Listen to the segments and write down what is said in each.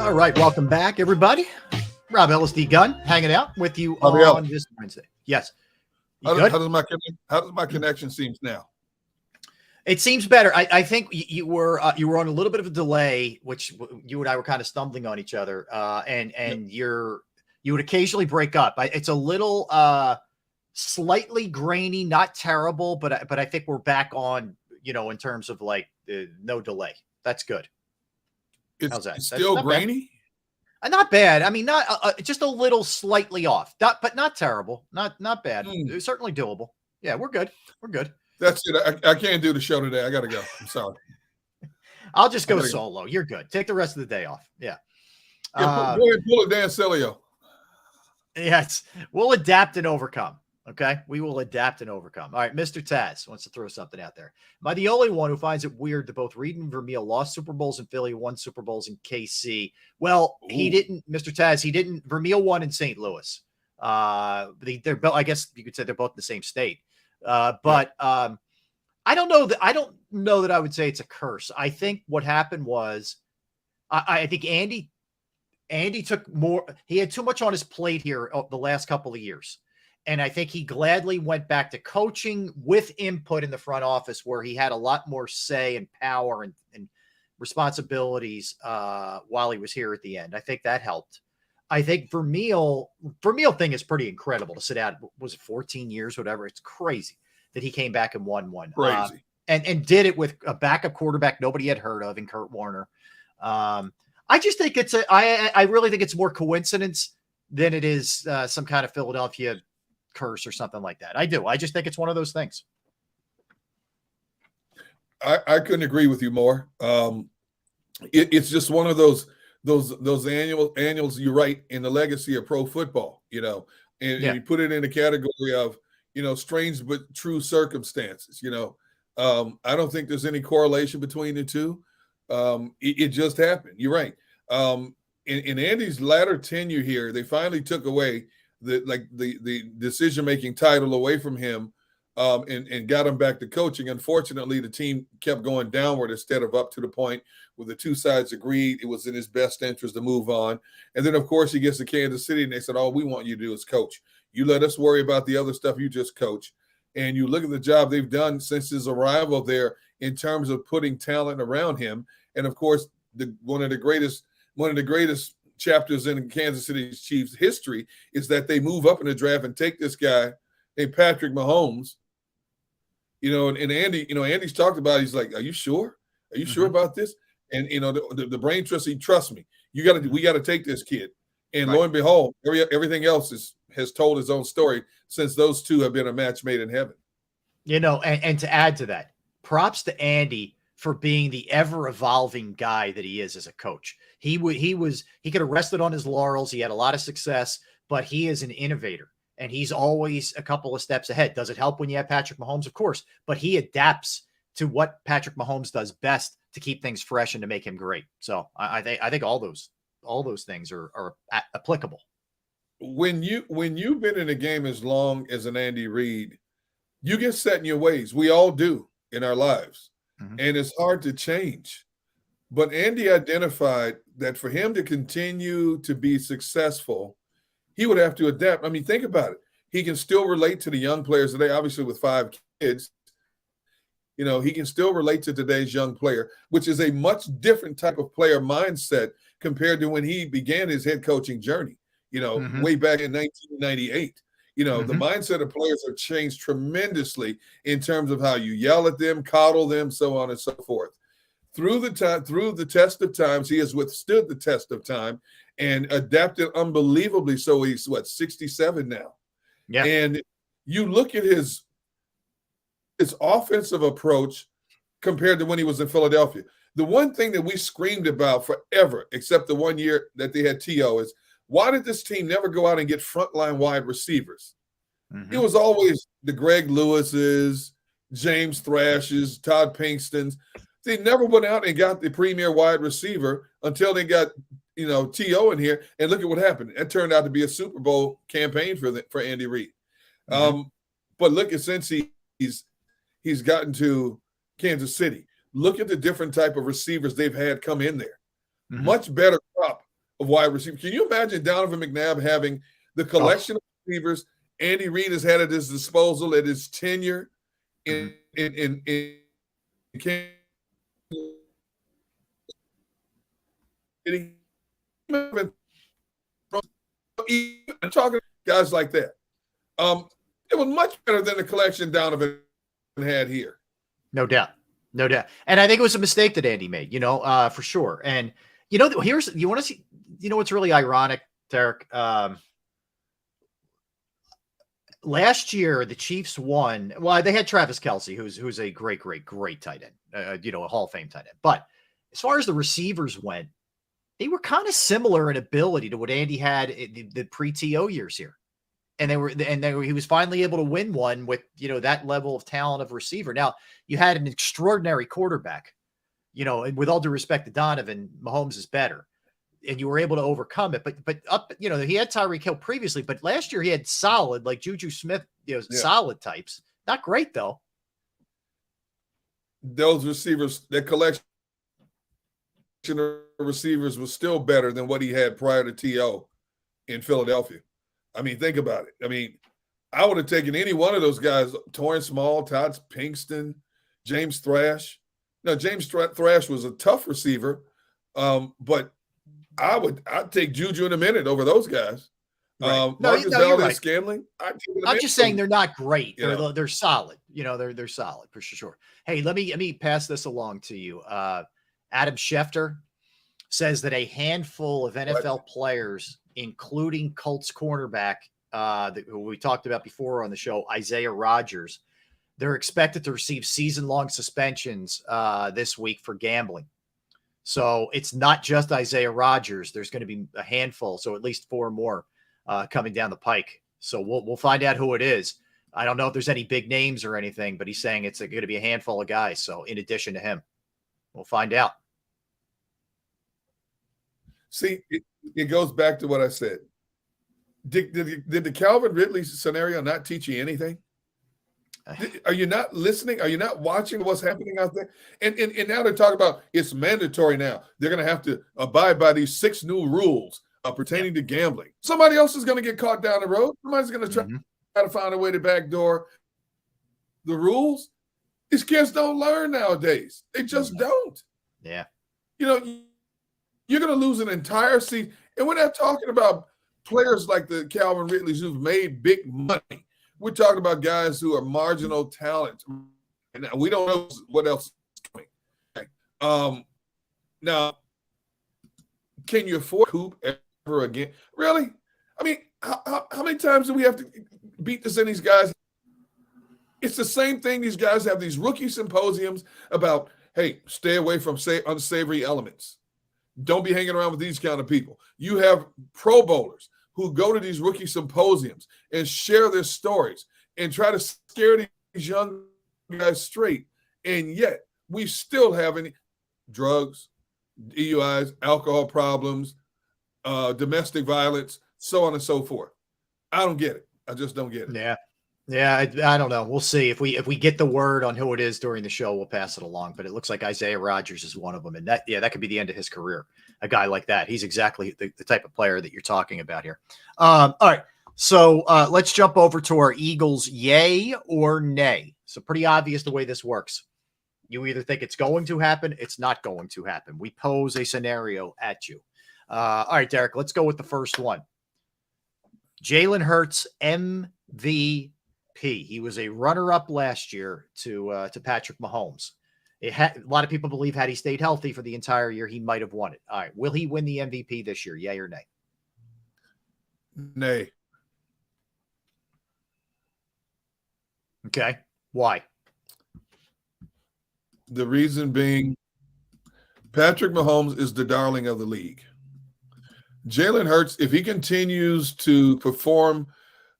All right, welcome back, everybody. Rob LSD Gunn hanging out with you on this Wednesday. Yes. How does my connection seems now? It seems better. I think you were on a little bit of a delay, which you and I were kind of stumbling on each other, and you would occasionally break up. It's a little slightly grainy, not terrible, but I think we're back on. In terms of like no delay. That's good. How's that? It's still grainy. Not bad. I mean, not just a little slightly off, but not terrible. Not bad. It's certainly doable. Yeah, we're good. We're good. That's it. I can't do the show today. I got to go. I'm sorry. I'll just go solo. You're good. Take the rest of the day off. Yeah. Go ahead and pull it, Dan Celio. Yes. We'll adapt and overcome. Okay. We will adapt and overcome. All right. Mr. Taz wants to throw something out there. Am I the only one who finds it weird that both Reed and Vermeil lost Super Bowls in Philly, won Super Bowls in KC? Well, he didn't, Mr. Taz. He didn't. Vermeil won in St. Louis. They're both, I guess you could say they're both in the same state. But I don't know that I would say it's a curse. I think what happened was I think Andy took more. He had too much on his plate here the last couple of years. And I think he gladly went back to coaching with input in the front office where he had a lot more say and power and responsibilities while he was here at the end. I think that helped. I think Vermeil thing is pretty incredible to sit out. Was it 14 years, whatever? It's crazy that he came back and won one. Crazy. And did it with a backup quarterback nobody had heard of in Kurt Warner. I just think I really think it's more coincidence than it is some kind of Philadelphia curse or something like that. I do. I just think it's one of those things. I couldn't agree with you more. It's just one of those annuals you write in the legacy of pro football, and you put it in the category of, strange but true circumstances. I don't think there's any correlation between the two. It just happened. You're right. In Andy's latter tenure here, they finally took away the decision-making title away from him and got him back to coaching. Unfortunately, the team kept going downward instead of up to the point where the two sides agreed it was in his best interest to move on. And then, of course, he gets to Kansas City, and they said, all we want you to do is coach. You let us worry about the other stuff. You just coach. And you look at the job they've done since his arrival there in terms of putting talent around him. And, of course, one of the greatest chapters in Kansas City Chiefs history is that they move up in the draft and take this guy named Patrick Mahomes. And Andy's talked about it. He's like, are you sure? Are you sure about this? And, the brain trust, he trusts me. We got to take this kid. And lo and behold, everything else has told his own story since those two have been a match made in heaven. And to add to that, props to Andy for being the ever-evolving guy that he is as a coach. He could have rested on his laurels. He had a lot of success, but he is an innovator, and he's always a couple of steps ahead. Does it help when you have Patrick Mahomes? Of course, but he adapts to what Patrick Mahomes does best to keep things fresh and to make him great. So I think all those things are applicable. When you've been in a game as long as an Andy Reid, you get set in your ways. We all do in our lives. And it's hard to change. But Andy identified that for him to continue to be successful, he would have to adapt. I mean, think about it. He can still relate to the young players today, obviously with 5 kids. He can still relate to today's young player, which is a much different type of player mindset compared to when he began his head coaching journey, way back in 1998. The mindset of players have changed tremendously in terms of how you yell at them, coddle them, so on and so forth. Through the test of times, he has withstood the test of time and adapted unbelievably. So he's 67 now. Yeah. And you look at his offensive approach compared to when he was in Philadelphia. The one thing that we screamed about forever, except the 1 year that they had T.O., is why did this team never go out and get frontline wide receivers? It was always the Greg Lewis's, James Thrash's, Todd Pinkstons. They never went out and got the premier wide receiver until they got, T.O. in here. And look at what happened. That turned out to be a Super Bowl campaign for Andy Reid. But look at since he's gotten to Kansas City. Look at the different type of receivers they've had come in there. Much better crop of wide receivers. Can you imagine Donovan McNabb having the collection of receivers Andy Reid has had at his disposal at his tenure in Kansas? I'm talking guys like that. It was much better than the collection Donovan had here. No doubt. No doubt. And I think it was a mistake that Andy made, for sure. And, you want to see, what's really ironic, Derek? Last year, the Chiefs won. Well, they had Travis Kelce, who's a great tight end, a Hall of Fame tight end. But as far as the receivers went, they were kind of similar in ability to what Andy had in the pre-TO years here. And he was finally able to win one with, that level of talent of receiver. Now, you had an extraordinary quarterback, and with all due respect to Donovan, Mahomes is better. And you were able to overcome it. But he had Tyreek Hill previously, but last year he had solid, like Juju Smith, solid types. Not great, though. Those receivers, that collection of receivers was still better than what he had prior to TO in Philadelphia. I mean, think about it. I mean, I would have taken any one of those guys, Torrance Small, Todd Pinkston, James Thrash. Now, James Thrash was a tough receiver, but I'd take Juju in a minute over those guys. Right. Marcus Valdez Scantling. I'm just saying they're not great. They're solid. They're solid for sure. Hey, let me pass this along to you. Adam Schefter says that a handful of NFL players, including Colts cornerback, who we talked about before on the show, Isaiah Rodgers, they're expected to receive season-long suspensions this week for gambling. So it's not just Isaiah Rodgers. There's going to be a handful, so at least 4 more coming down the pike. So we'll find out who it is. I don't know if there's any big names or anything, but he's saying it's going to be a handful of guys. So in addition to him, we'll find out. See, it goes back to what I said. Did the Calvin Ridley scenario not teach you anything? Are you not listening? Are you not watching what's happening out there? And now they're talking about it's mandatory now. They're going to have to abide by these 6 new rules pertaining to gambling. Somebody else is going to get caught down the road. Somebody's going to try to find a way to backdoor the rules. These kids don't learn nowadays. They just don't. Yeah. You're going to lose an entire season. And we're not talking about players like the Calvin Ridleys who've made big money. We're talking about guys who are marginal talent. And we don't know what else is coming. Now, can you afford Coop ever again? Really? I mean, how many times do we have to beat this in these guys? It's the same thing. These guys have these rookie symposiums about, hey, stay away from unsavory elements. Don't be hanging around with these kind of people. You have Pro Bowlers who go to these rookie symposiums and share their stories and try to scare these young guys straight. And yet we still have any drugs, DUIs, alcohol problems, domestic violence, so on and so forth. I don't get it. I just don't get it. Yeah. Yeah, I don't know. We'll see. If we get the word on who it is during the show, we'll pass it along. But it looks like Isaiah Rodgers is one of them. And that could be the end of his career. A guy like that. He's exactly the type of player that you're talking about here. All right. So let's jump over to our Eagles, yay or nay. So pretty obvious the way this works. You either think it's going to happen, it's not going to happen. We pose a scenario at you. All right, Derek, let's go with the first one. Jalen Hurts, MVP. He was a runner-up last year to Patrick Mahomes. A lot of people believe had he stayed healthy for the entire year, he might have won it. All right. Will he win the MVP this year? Yay or nay? Nay. Okay. Why? The reason being Patrick Mahomes is the darling of the league. Jalen Hurts, if he continues to perform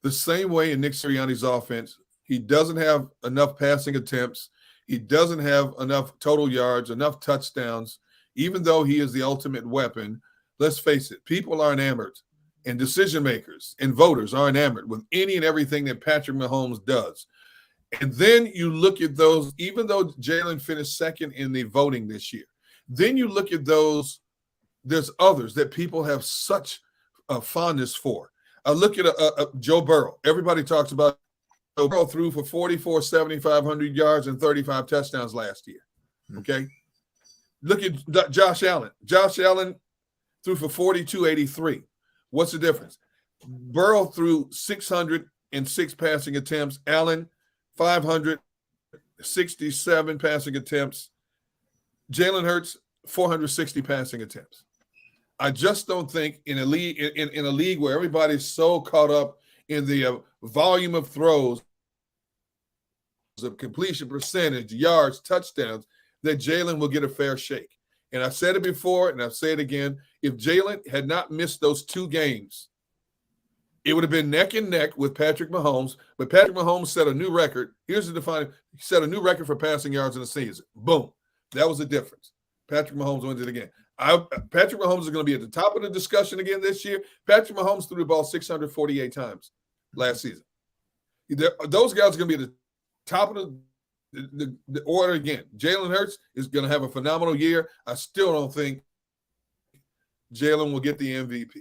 the same way in Nick Sirianni's offense, he doesn't have enough passing attempts. He doesn't have enough total yards, enough touchdowns, even though he is the ultimate weapon. Let's face it, people are enamored, and decision makers and voters are enamored with any and everything that Patrick Mahomes does. And then you look at those, even though Jalen finished second in the voting this year, then you look at those there's others that people have such a fondness for. I look at Joe Burrow. Everybody talks about Joe Burrow threw for 44, 7,500 yards and 35 touchdowns last year. Okay. Look at Josh Allen. Josh Allen threw for 42.83. What's the difference? Burrow threw 606 passing attempts. Allen, 567 passing attempts. Jalen Hurts, 460 passing attempts. I just don't think in a league in a league where everybody's so caught up in the volume of throws, of completion percentage, yards, touchdowns, that Jalen will get a fair shake. And I've said it before, and I'll say it again. If Jalen had not missed those 2 games, it would have been neck and neck with Patrick Mahomes. But Patrick Mahomes set a new record. Here's the defining. He set a new record for passing yards in the season. Boom. That was the difference. Patrick Mahomes wins it again. Patrick Mahomes is going to be at the top of the discussion again this year. Patrick Mahomes threw the ball 648 times last season. Those guys are going to be at the top of the order again. Jalen Hurts is going to have a phenomenal year. I still don't think Jalen will get the MVP.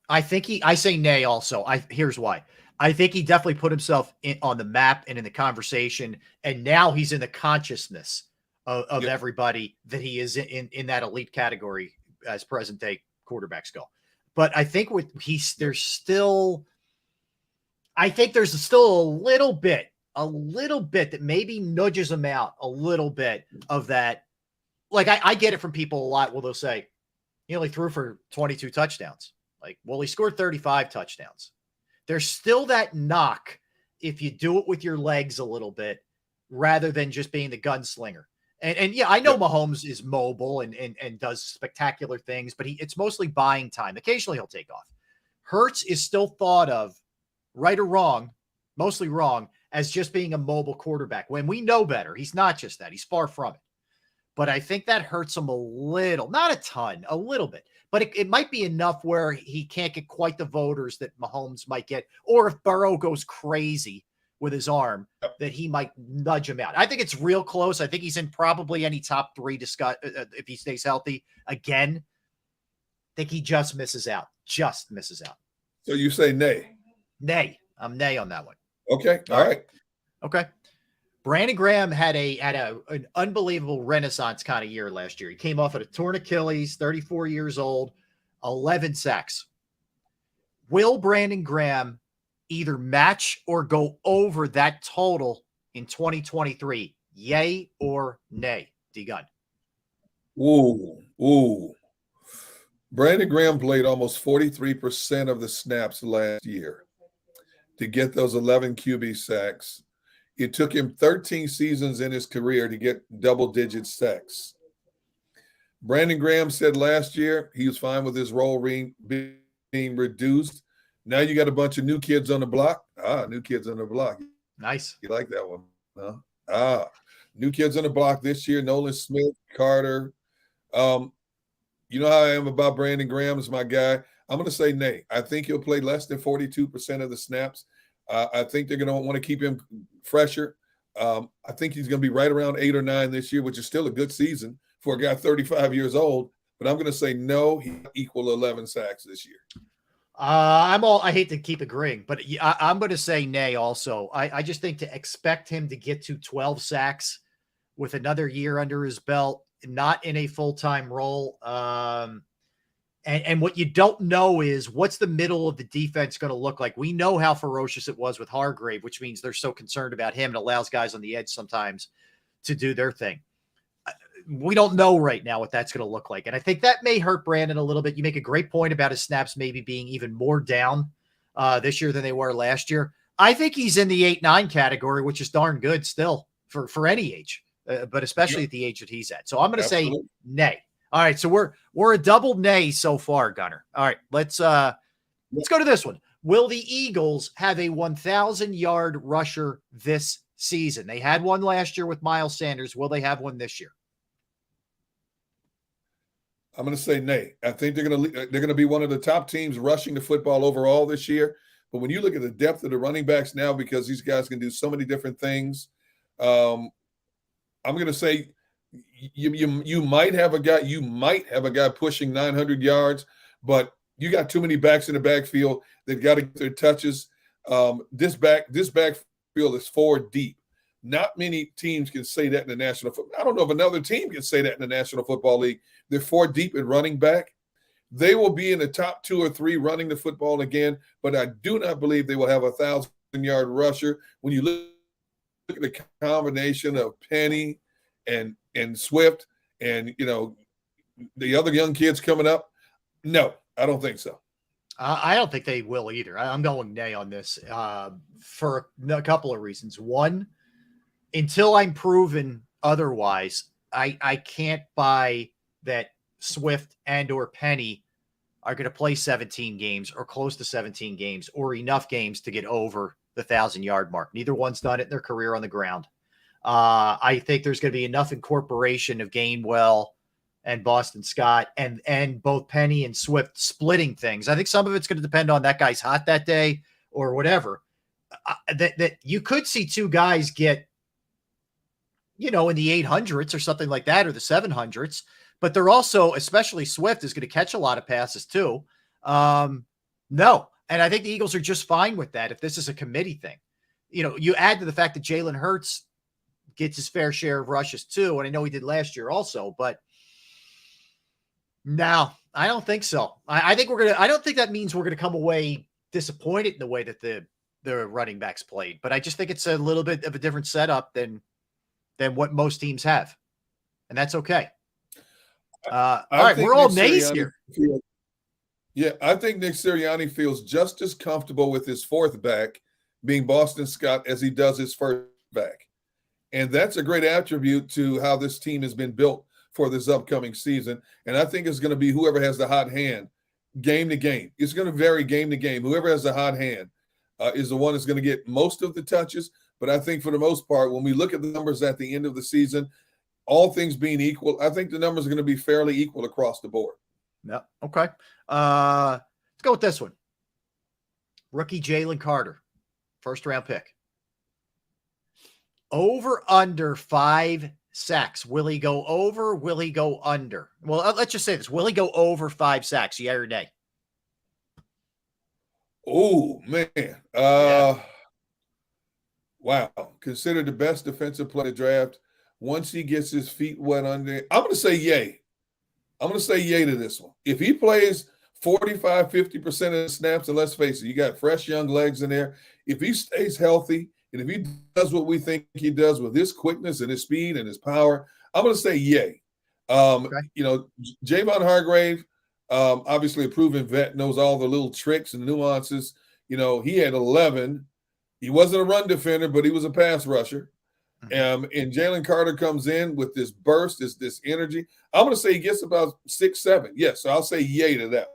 I say nay also. Here's why. I think he definitely put himself on the map and in the conversation, and now he's in the consciousness of everybody that he is in that elite category as present day quarterbacks go. But I think there's still a little bit that maybe nudges him out a little bit of that. Like I get it from people a lot. Well, they'll say he only threw for 22 touchdowns. Like, well, he scored 35 touchdowns. There's still that knock if you do it with your legs a little bit rather than just being the gunslinger. And yeah, I know Mahomes is mobile and does spectacular things, but it's mostly buying time. Occasionally he'll take off. Hurts is still thought of, right or wrong, mostly wrong, as just being a mobile quarterback. When we know better, he's not just that. He's far from it. But I think that hurts him a little, not a ton, a little bit. But it might be enough where he can't get quite the voters that Mahomes might get. Or if Burrow goes crazy with his arm, that he might nudge him out. I think it's real close. I think he's in probably any top 3 if he stays healthy. Again, I think he just misses out. Just misses out. So you say nay? Nay. I'm nay on that one. Okay. All right. Okay. Brandon Graham had an unbelievable renaissance kind of year last year. He came off at a torn Achilles, 34 years old, 11 sacks. Will Brandon Graham either match or go over that total in 2023? Yay or nay? D-Gun. Ooh. Brandon Graham played almost 43% of the snaps last year to get those 11 QB sacks. It took him 13 seasons in his career to get double-digit sacks. Brandon Graham said last year he was fine with his role being reduced. Now you got a bunch of new kids on the block. New kids on the block. Nice. You like that one, huh? New kids on the block this year. Nolan Smith, Carter. You know how I am about Brandon Graham as my guy. I'm going to say nay. I think he'll play less than 42% of the snaps. I think they're going to want to keep him fresher. I think he's going to be right around 8 or 9 this year, which is still a good season for a guy 35 years old. But I'm going to say no, he equal 11 sacks this year. I hate to keep agreeing, but I'm going to say nay also. I just think to expect him to get to 12 sacks with another year under his belt, not in a full-time role. And what you don't know is what's the middle of the defense going to look like. We know how ferocious it was with Hargrave, which means they're so concerned about him. It allows guys on the edge sometimes to do their thing. We don't know right now what that's going to look like. And I think that may hurt Brandon a little bit. You make a great point about his snaps maybe being even more down this year than they were last year. I think he's in the 8-9 category, which is darn good still for any age, but especially at the age that he's at. So I'm going to say nay. All right, so we're a double nay so far, Gunner. All right, let's go to this one. Will the Eagles have a 1,000-yard rusher this season? They had one last year with Miles Sanders. Will they have one this year? I'm going to say nay. I think they're going to be one of the top teams rushing the football overall this year. But when you look at the depth of the running backs now, because these guys can do so many different things, I'm going to say You might have a guy pushing 900 yards, but you got too many backs in the backfield. They've got to get their touches. This backfield is 4 deep. Not many teams can say that in the National Football. I don't know if another team can say that in the National Football League. They're 4 deep at running back. They will be in the top 2 or 3 running the football again, but I do not believe they will have a 1,000-yard rusher. When you look at the combination of Penny and Swift and, the other young kids coming up, no, I don't think so. I don't think they will either. I'm going nay on this for a couple of reasons. One, until I'm proven otherwise, I can't buy that Swift and or Penny are going to play 17 games or close to 17 games or enough games to get over the 1,000-yard mark. Neither one's done it in their career on the ground. I think there's going to be enough incorporation of Gainwell and Boston Scott and both Penny and Swift splitting things. I think some of it's going to depend on that guy's hot that day or whatever. That you could see 2 guys get, in the 800s or something like that, or the 700s, but they're also, especially Swift, is going to catch a lot of passes too. No. And I think the Eagles are just fine with that. If this is a committee thing, you add to the fact that Jalen Hurts gets his fair share of rushes too. And I know he did last year also, but no, I don't think so. I don't think that means we're going to come away disappointed in the way that the running backs played, but I just think it's a little bit of a different setup than what most teams have. And that's okay. All right. We're all nays here. Yeah. I think Nick Sirianni feels just as comfortable with his 4th back being Boston Scott as he does his 1st back. And that's a great attribute to how this team has been built for this upcoming season. And I think it's going to be whoever has the hot hand game to game. It's going to vary game to game. Whoever has the hot hand is the one that's going to get most of the touches. But I think for the most part, when we look at the numbers at the end of the season, all things being equal, I think the numbers are going to be fairly equal across the board. Yeah. Okay. Let's go with this one. Rookie Jalen Carter, 1st-round pick. Over under 5 sacks. Will he go over? Will he go under? Well, let's just say this. Will he go over 5 sacks? Yeah or nay? Oh, man. Yeah. Wow. Considered the best defensive player in the draft. Once he gets his feet wet under, I'm going to say yay. I'm going to say yay to this one. If he plays 45, 50% of the snaps, and let's face it, you got fresh young legs in there. If he stays healthy, and if he does what we think he does with his quickness and his speed and his power, I'm going to say yay. Okay. Javon Hargrave, obviously a proven vet, knows all the little tricks and nuances. He had 11. He wasn't a run defender, but he was a pass rusher. And Jalen Carter comes in with this burst, this energy. I'm going to say he gets about 6, 7. Yes, so I'll say yay to that.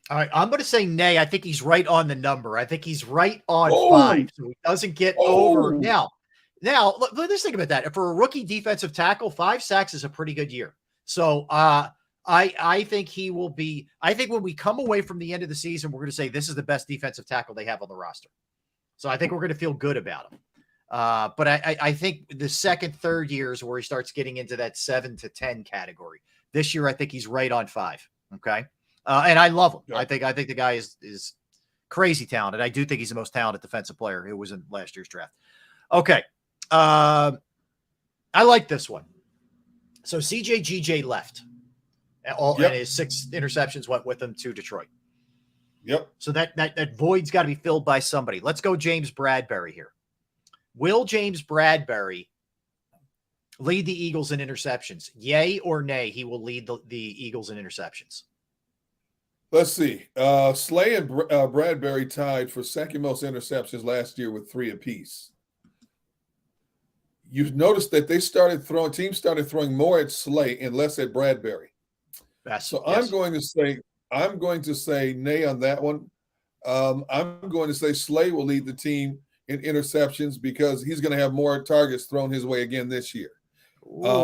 All right, I'm going to say nay. I think he's right on the number. I think he's right on 5, so he doesn't get over. Now, let's think about that. For a rookie defensive tackle, 5 sacks is a pretty good year. So I think he will be – I think when we come away from the end of the season, we're going to say this is the best defensive tackle they have on the roster. So I think we're going to feel good about him. But I think the 2nd, 3rd years where he starts getting into that 7 to 10 category. This year, I think he's right on 5. Okay. And I love him. Yeah. I think the guy is crazy talented. I do think he's the most talented defensive player who was in last year's draft. Okay. I like this one. So CJ left. And his 6 interceptions went with him to Detroit. Yep. So that void's got to be filled by somebody. Let's go James Bradberry here. Will James Bradberry lead the Eagles in interceptions? Yay or nay, he will lead the Eagles in interceptions. Let's see. Slay and Bradberry tied for 2nd most interceptions last year with 3 apiece. You've noticed that teams started throwing more at Slay and less at Bradberry. Yes. I'm going to say nay on that one. I'm going to say Slay will lead the team in interceptions because he's going to have more targets thrown his way again this year.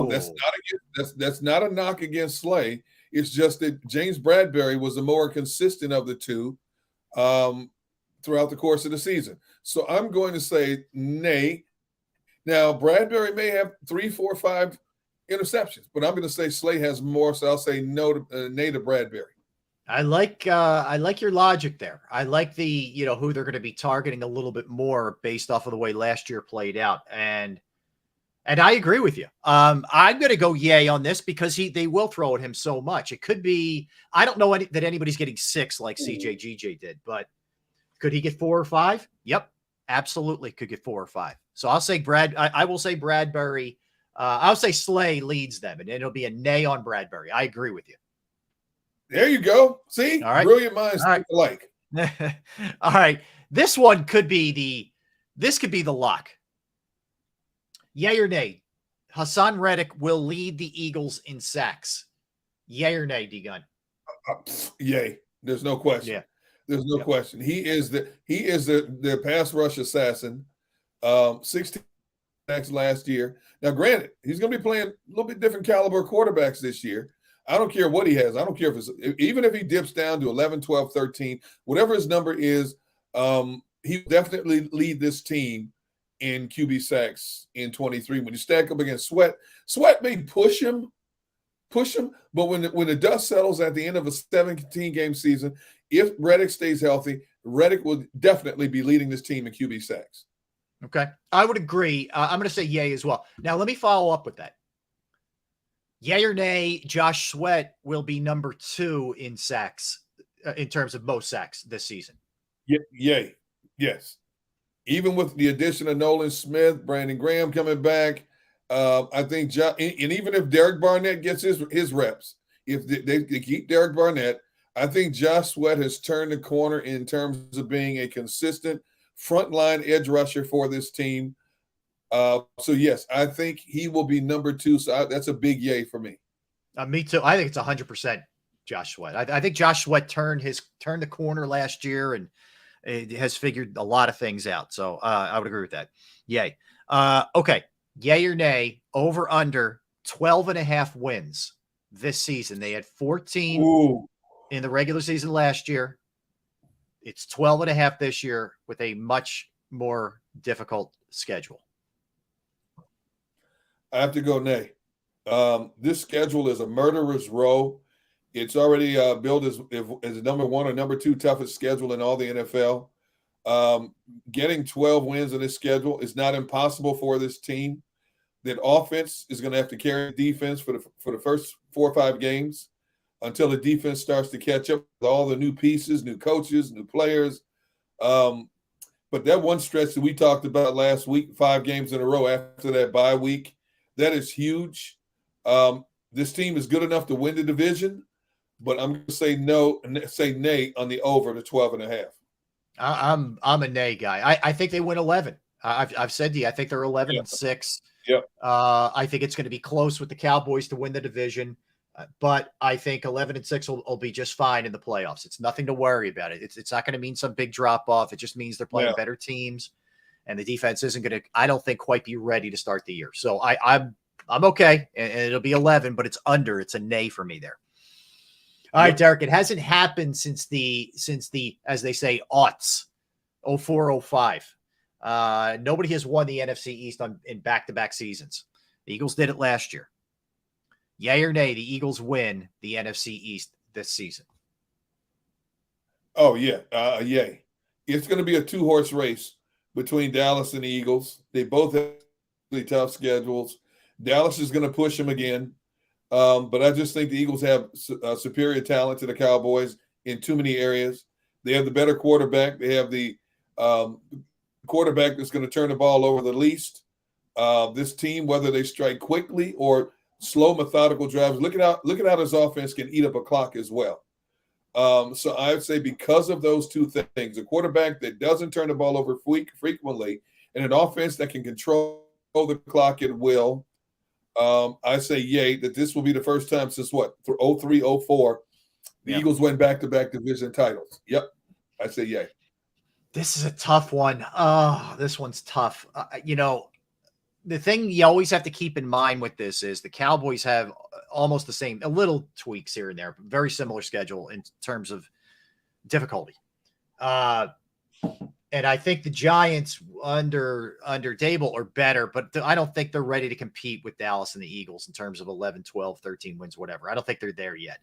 That's not a knock against Slay. It's just that James Bradberry was the more consistent of the two throughout the course of the season. So I'm going to say nay. Now, Bradberry may have 3, 4, 5 interceptions. But I'm going to say Slay has more, so I'll say no to nay to Bradbury. I like your logic there. I like the, who they're going to be targeting a little bit more based off of the way last year played out. And I agree with you. I'm going to go yay on this because they will throw at him so much. It could be, I don't know that anybody's getting 6 like CJGJ did, but could he get 4 or 5? Yep, absolutely could get 4 or 5. So I'll say I will say Bradbury. I'll say Slay leads them, and it'll be a nay on Bradbury. I agree with you. There you go. See, all right. Brilliant minds think alike. All right, this one could be the lock. Yay or nay? Hassan Reddick will lead the Eagles in sacks. Yay or nay, D-Gun? Yay. There's no question. Yeah. There's no question. He is the pass rush assassin. 16 sacks last year. Now, granted, he's going to be playing a little bit different caliber quarterbacks this year. I don't care what he has. I don't care even if he dips down to 11, 12, 13, whatever his number is, he definitely lead this team in QB sacks in 23. When you stack up against Sweat may push him, but when the dust settles at the end of a 17-game season, if Reddick stays healthy, Reddick will definitely be leading this team in QB sacks. Okay. I would agree. I'm going to say yay as well. Now, let me follow up with that. Yay or nay, Josh Sweat will be number 2 in sacks, in terms of most sacks this season. Yay. Yes. Even with the addition of Nolan Smith, Brandon Graham coming back, I think, and even if Derek Barnett gets his reps, if they keep Derek Barnett, I think Josh Sweat has turned the corner in terms of being a consistent frontline edge rusher for this team. So, yes, I think he will be number 2. So that's a big yay for me. Me too. I think it's 100% Josh Sweat. I think Josh Sweat turned the corner last year and has figured a lot of things out. So I would agree with that. Yay. Okay. Yay or nay, over under 12.5 wins this season. They had 14 in the regular season last year. It's 12.5 this year with a much more difficult schedule. I have to go nay. This schedule is a murderer's row. It's already billed as number 1 or number 2 toughest schedule in all the NFL. Getting 12 wins in this schedule is not impossible for this team. That offense is going to have to carry defense for the first 4 or 5 games until the defense starts to catch up with all the new pieces, new coaches, new players. But that one stretch that we talked about last week, 5 games in a row after that bye week, that is huge. This team is good enough to win the division, but I'm going to say nay on the over to 12.5. I'm a nay guy. I think they win 11. I've said to you, I think they're 11-6. Yep. I think it's going to be close with the Cowboys to win the division, but I think 11-6 will be just fine in the playoffs. It's nothing to worry about. It's not going to mean some big drop off. It just means they're playing better teams, and the defense isn't going to, I don't think, quite be ready to start the year. So I'm okay, and it'll be 11, but it's under. It's a nay for me there. All right, Derek, it hasn't happened since the, as they say, aughts, 04, 05. Nobody has won the NFC East in back-to-back seasons. The Eagles did it last year. Yay or nay, the Eagles win the NFC East this season? Oh, yeah. Yay. It's going to be a 2-horse race between Dallas and the Eagles. They both have really tough schedules. Dallas is going to push them again. But I just think the Eagles have superior talent to the Cowboys in too many areas. They have the better quarterback. They have the quarterback that's going to turn the ball over the least. This team, whether they strike quickly or slow, methodical drives, look at how his offense can eat up a clock as well. So I would say because of those two things, a quarterback that doesn't turn the ball over frequently and an offense that can control the clock at will, I say yay, that this will be the first time since 03, 04, the Eagles went back-to-back division titles. Yep, I say yay. This is a tough one. Oh, this one's tough. The thing you always have to keep in mind with this is the Cowboys have almost the same, a little tweaks here and there, very similar schedule in terms of difficulty. And And I think the Giants under Dable are better, but I don't think they're ready to compete with Dallas and the Eagles in terms of 11, 12, 13 wins, whatever. I don't think they're there yet.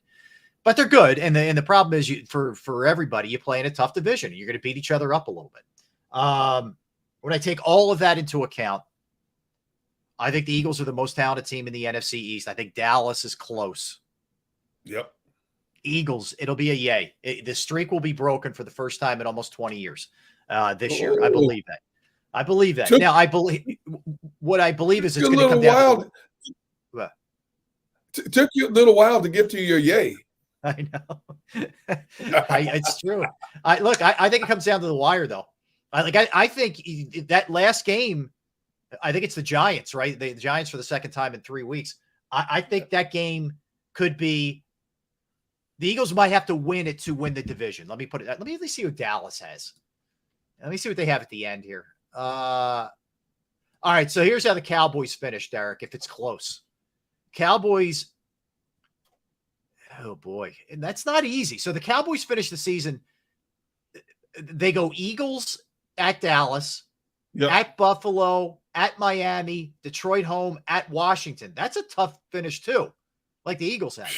But they're good. And the problem is for everybody, you play in a tough division. You're going to beat each other up a little bit. When I take all of that into account, I think the Eagles are the most talented team in the NFC East. I think Dallas is close. Yep. Eagles, it'll be a yay. The streak will be broken for the first time in almost 20 years this year. I believe that. I believe that. Now, what I believe is it's going to come down. Took you a little while to get to your yay. I know. It's true. I think it comes down to the wire, though. I think that last game, I think it's the Giants, right? The Giants for the second time in 3 weeks. I think that game could be. The Eagles might have to win it to win the division. Let me put it. Let me see what Dallas has. Let me see what they have at the end here. All right. So here's how the Cowboys finished, Derek. If it's close, Cowboys. Oh boy, and that's not easy. So the Cowboys finish the season. They go Eagles at Dallas, at Buffalo, at Miami, Detroit home, at Washington. That's a tough finish too, like the Eagles had.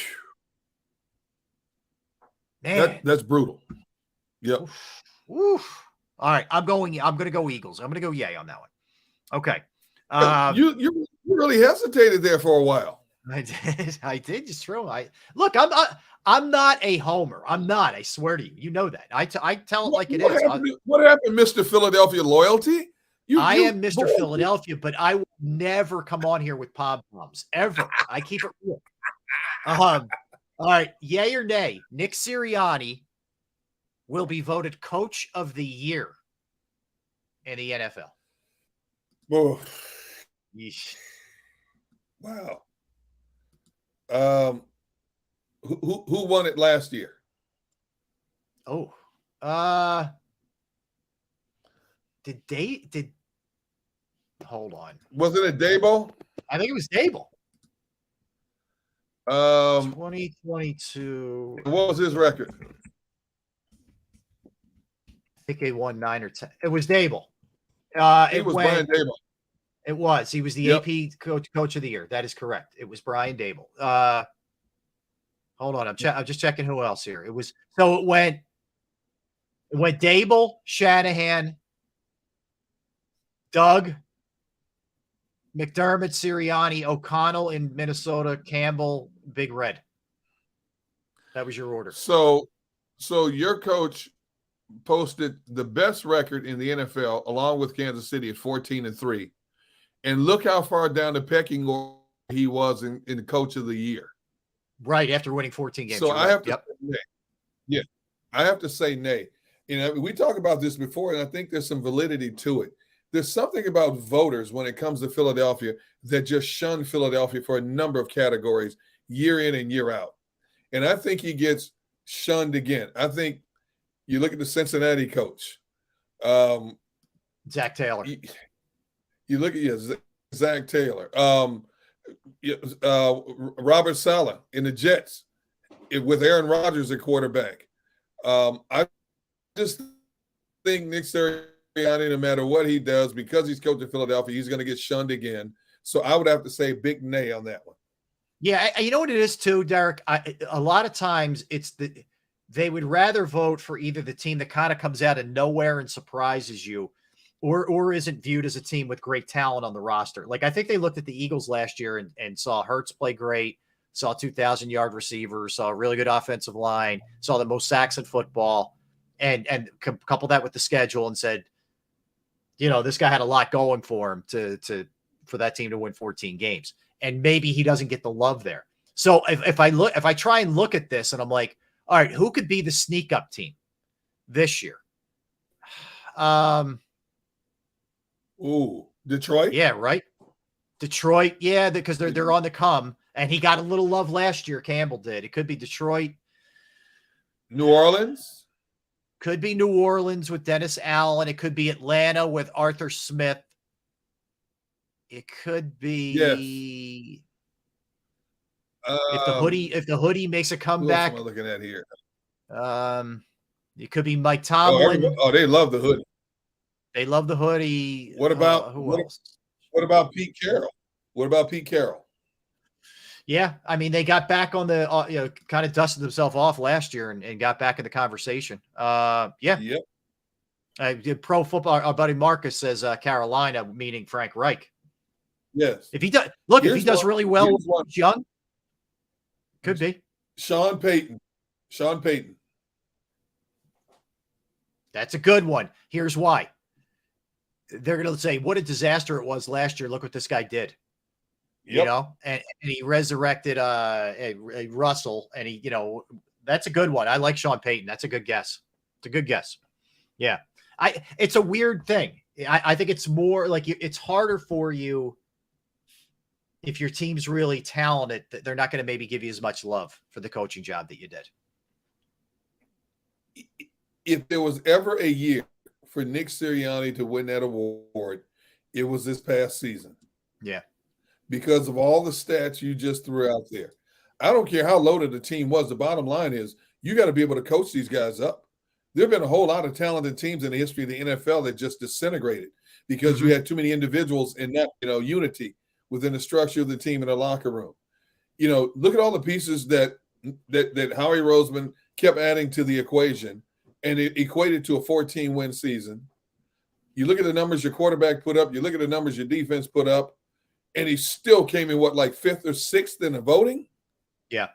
Man, that's brutal. Yep. Oof. All right, I'm going to go Eagles. I'm going to go yay on that one. Okay. You really hesitated there for a while. I did just throw. I'm not a homer. I'm not. I swear to you. You know that. I tell it like it is. What happened, Mr. Philadelphia loyalty? I am Mr. Philadelphia, but I will never come on here with pom poms ever. I keep it real. All right, yay or nay? Nick Sirianni will be voted Coach of the Year in the NFL. Oh. Yeesh. Wow. Who won it last year? Oh, hold on. Was it a Dable? I think it was Dable. 2022. What was his record? I think they won 9 or 10. It was Dable. It was Brian Dable. It was. He was the AP coach of the year. That is correct. It was Brian Dable. Hold on. I'm just checking who else here. It went Dable, Shanahan, Doug, McDermott, Sirianni, O'Connell in Minnesota, Campbell, Big Red. That was your order. So your coach posted the best record in the NFL along with Kansas City at 14-3. And look how far down the pecking order he was in the Coach of the Year. Right, after winning 14 games. So I have to say nay. Yeah, I have to say nay. You know, we talked about this before, and I think there's some validity to it. There's something about voters when it comes to Philadelphia that just shun Philadelphia for a number of categories year in and year out. And I think he gets shunned again. I think you look at the Cincinnati coach. Zach Taylor. You look at Zach Taylor. Robert Saleh in the Jets with Aaron Rodgers at quarterback. I just think Nick Sirianni, no matter what he does, because he's coaching Philadelphia, he's going to get shunned again. So I would have to say big nay on that one. Yeah, you know what it is too, Derek? A lot of times they would rather vote for either the team that kind of comes out of nowhere and surprises you, or isn't viewed as a team with great talent on the roster. Like I think they looked at the Eagles last year and saw Hurts play great, saw 2,000-yard receivers, saw a really good offensive line, saw the most sacks in football, and couple that with the schedule and said, you know, this guy had a lot going for him for that team to win 14 games. And maybe he doesn't get the love there. So if I try and look at this and I'm like, all right, who could be the sneak up team this year? Detroit? Yeah, right. Detroit, yeah, because they're on the come, and he got a little love last year. Campbell did. It could be Detroit. New Orleans? Could be New Orleans with Dennis Allen. It could be Atlanta with Arthur Smith. It could be if the hoodie makes a comeback. What am I looking at here? It could be Mike Tomlin. They love the hoodie. They love the hoodie. What about who else? what about Pete Carroll? What about Pete Carroll? Yeah, I mean, they got back on the, kind of dusted themselves off last year and got back in the conversation. Yeah. Yep. Pro football. Our buddy Marcus says Carolina, meaning Frank Reich. Yes. If he does, if he does really well with Young, could be. Sean Payton. That's a good one. Here's why. They're going to say, what a disaster it was last year. Look what this guy did. Yep. You know, and he resurrected a Russell, and he, that's a good one. I like Sean Payton. That's a good guess. It's a good guess. Yeah. It's a weird thing. I think it's more like it's harder for you if your team's really talented. They're not going to maybe give you as much love for the coaching job that you did. If there was ever a year for Nick Sirianni to win that award, it was this past season. Yeah. Because of all the stats you just threw out there. I don't care how loaded the team was. The bottom line is you got to be able to coach these guys up. There have been a whole lot of talented teams in the history of the NFL that just disintegrated because you had too many individuals in that, unity within the structure of the team in the locker room. Look at all the pieces that Howie Roseman kept adding to the equation, and it equated to a 14-win season. You look at the numbers your quarterback put up, you look at the numbers your defense put up, and he still came in, like 5th or 6th in the voting? Yeah.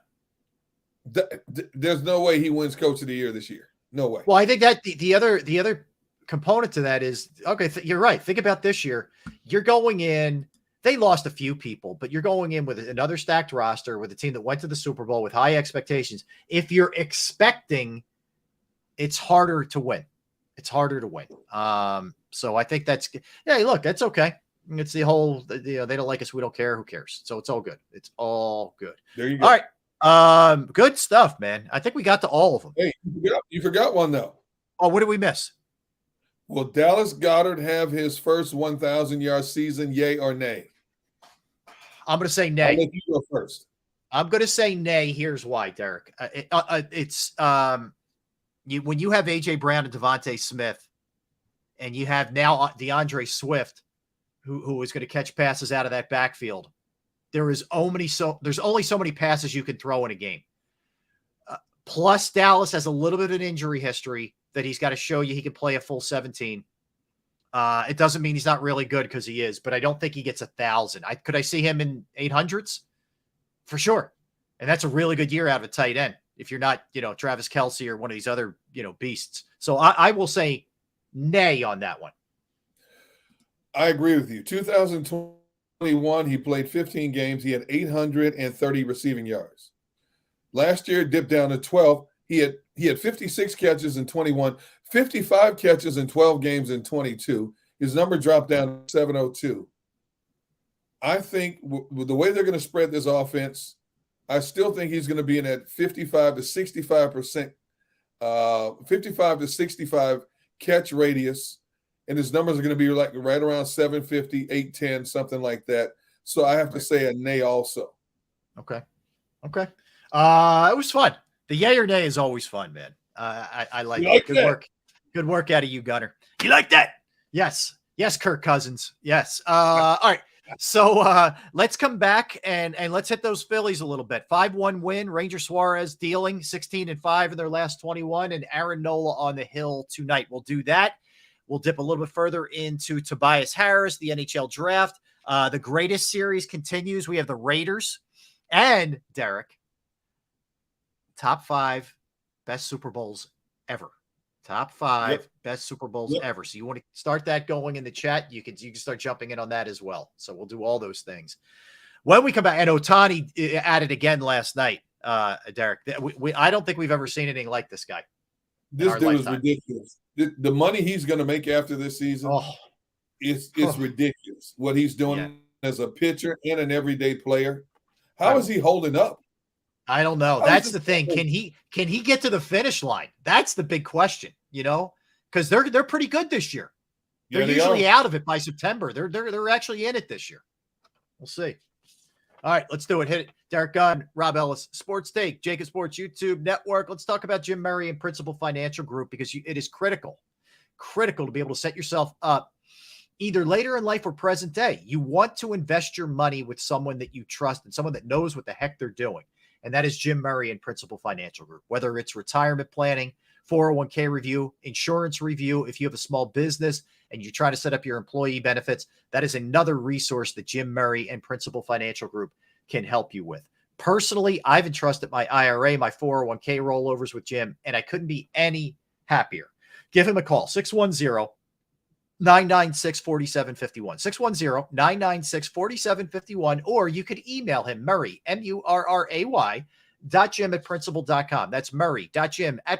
There's no way he wins Coach of the Year this year. No way. Well, I think that the other component to that is, okay, you're right. Think about this year. You're going in, they lost a few people, but you're going in with another stacked roster with a team that went to the Super Bowl with high expectations. If you're expecting, it's harder to win. It's harder to win. So I think that's, look, that's okay. It's the whole, they don't like us. We don't care. Who cares? So it's all good. It's all good. There you go. All right. Good stuff, man. I think we got to all of them. Hey, you forgot one though. Oh, what did we miss? Will Dallas Goedert have his first 1,000-yard season, yay or nay? I'm going to say nay. I'll let you go first. I'm going to say nay. Here's why, Derek. It's when you have AJ Brown and Devontae Smith, and you have now DeAndre Swift, who is going to catch passes out of that backfield. There's only so many passes you can throw in a game. Plus, Dallas has a little bit of an injury history that he's got to show you he can play a full 17. It doesn't mean he's not really good because he is, but I don't think he gets 1,000. Could I see him in 800s? For sure. And that's a really good year out of a tight end if you're not, Travis Kelce or one of these other, beasts. So I will say nay on that one. I agree with you. 2021, he played 15 games. He had 830 receiving yards. Last year, dipped down to 12. He had 56 catches in 21, 55 catches in 12 games in 22. His number dropped down to 702. I think with the way they're going to spread this offense, I still think he's going to be in that 55 to 65%, 55 to 65 catch radius. And his numbers are going to be like right around 750, 810, something like that. So I have to say a nay also. Okay. It was fun. The yay or nay is always fun, man. I like it. Good work. Good work out of you, Gunner. You like that? Yes. Yes, Kirk Cousins. Yes. All right. So let's come back and let's hit those Phillies a little bit. 5-1 win. Ranger Suarez dealing 16-5 in their last 21, and Aaron Nola on the hill tonight. We'll do that. We'll dip a little bit further into Tobias Harris, the NHL draft. The greatest series continues. We have the Raiders and Derek. Top 5 best Super Bowls ever. Top 5 best Super Bowls ever. So you want to start that going in the chat? You can start jumping in on that as well. So we'll do all those things. When we come back, and Ohtani added again last night, Derek. I don't think we've ever seen anything like this guy. This dude is ridiculous. The money he's going to make after this season is ridiculous. What he's doing as a pitcher and an everyday player. How is he holding up? I don't know. That's the thing. Can he get to the finish line? That's the big question, because they're pretty good this year. They're usually out of it by September. They're actually in it this year. We'll see. All right, let's do it. Hit it. Derek Gunn, Rob Ellis, Sports Take, JAKIB Sports YouTube Network. Let's talk about Jim Murray and Principal Financial Group because it is critical. critical to be able to set yourself up either later in life or present day. You want to invest your money with someone that you trust and someone that knows what the heck they're doing. And that is Jim Murray and Principal Financial Group. Whether it's retirement planning, 401k review, insurance review, if you have a small business and you try to set up your employee benefits, that is another resource that Jim Murray and Principal Financial Group can help you with. Personally, I've entrusted my IRA, my 401k rollovers with Jim, and I couldn't be any happier. Give him a call, 610-996-4751, 610-996-4751, or you could email him, Murray, Murray.Jim@principal.com. That's Murray.Jim@